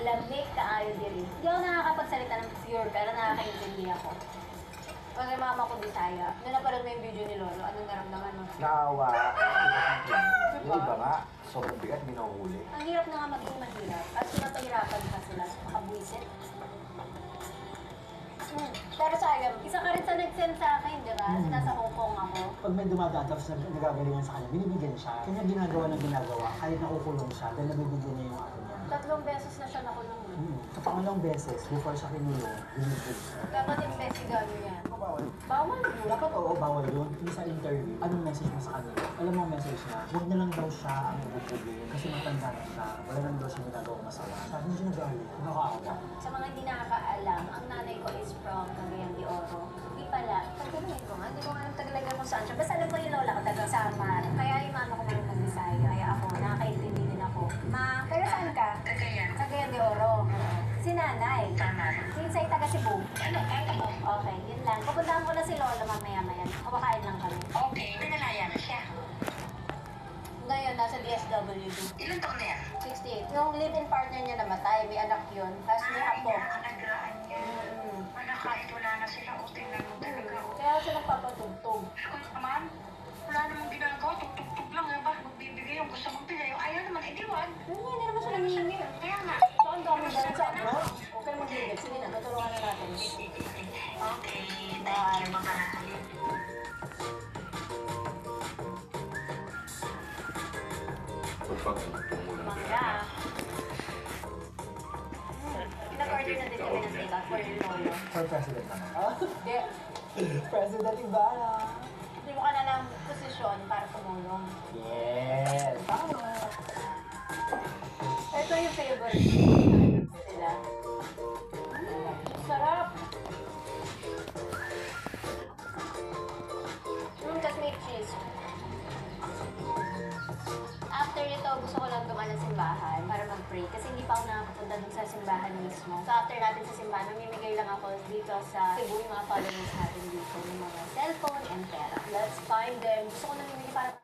lamig kaayo diri. Hindi ako nakakapagsalita ng pure pero nakakaintindi ako. Kasi mama ko Bisaya. Nung napanood mo yung video ni Lolo, anong naramdaman mo? Naawa. Yung iba nga, sobrang bigat, hindi nahuhuli. Ang hirap na nga maging mahirap at pinapahirapan pa sila sa makabuisit. Pero sayang, isa ka rin sa nag-send sa akin, di ba? Nasa Hong Kong ako. Pag may dumadaan tapos nagagalingan sa kanya, binibigyan siya. Kanya ginagawa ng ginagawa, kahit nakukulong siya, dahil nabibigyan niya yung ako niya. 3 beses na siya nakulong. Sa pangalawang beses, before siya kinulong, binibigyan siya. Dapat investigado yan. Bawal. Bawal yun. Dapat oo, bawal yun. Hindi sa interview. Anong message mo sa kanila? Alam mo ang message niya, huwag na lang daw siya ang bubugin. Kasi matanda na siya. Wala lang daw siya ginagawang masama. Sabi niya nagalit. Nakakaawa. Sa mga hindi nakakaalam, ang nanay ko is from Cagayan de Oro. Hindi pala, pagkakaroon ko nga, hindi ko nga alam Tagalaga kung saan siya. Basta alam ko yung lola ko, taga Samar. Kaya yung mama ko marunong mag-Bisaya. Kaya ako, nakakaintindi din ako. Ma, pero saan ka? Cagayan de Oro. Si nanay. Sinsay taga Cebu. Okay, yun lang. Pupuntahan ko na si Lola mamaya-maya. Kumakain lang kami. Okay, pinalaya na siya. Ngayon, nasa DSWD. Ilan taon na yan? 68. Yung live-in partner niya namatay, may anak yun. Tapos may apo. Alagaan niya. Anak, kahit wala na sila, o tingnan mo talaga. Kaya siya nagpapatugtog. Kung naman, wala namang ginagawa, tugtog lang nga ba? Magbibigay yung gusto mong bigay. Yung ayaw naman, itiwan. Hindi naman siya nangihingi. Kaya nga. So, ang dami na rin sa ano? Okay, mag-libit. Sige na, tutulungan na natin. Okay, thank you, mga. Mangga. Nag-order na din kami ng take-out for your lolo. For president naman. Hindi. President Ibarra. Hindi mo ka na ng posisyon para tumulong. Yes. Tama. Ito yung favorite sila. Sarap. Tapos may cheese. After ito, gusto ko lang dumaan ng simbahan para mag-pray. Kasi hindi pa ako nakakapunta dun sa simbahan mismo. So after natin sa simbahan, mamimigay lang ako dito sa Cebu, yung mga followers natin dito, ng mga cellphone and pera. Let's find them. Gusto ko namimili para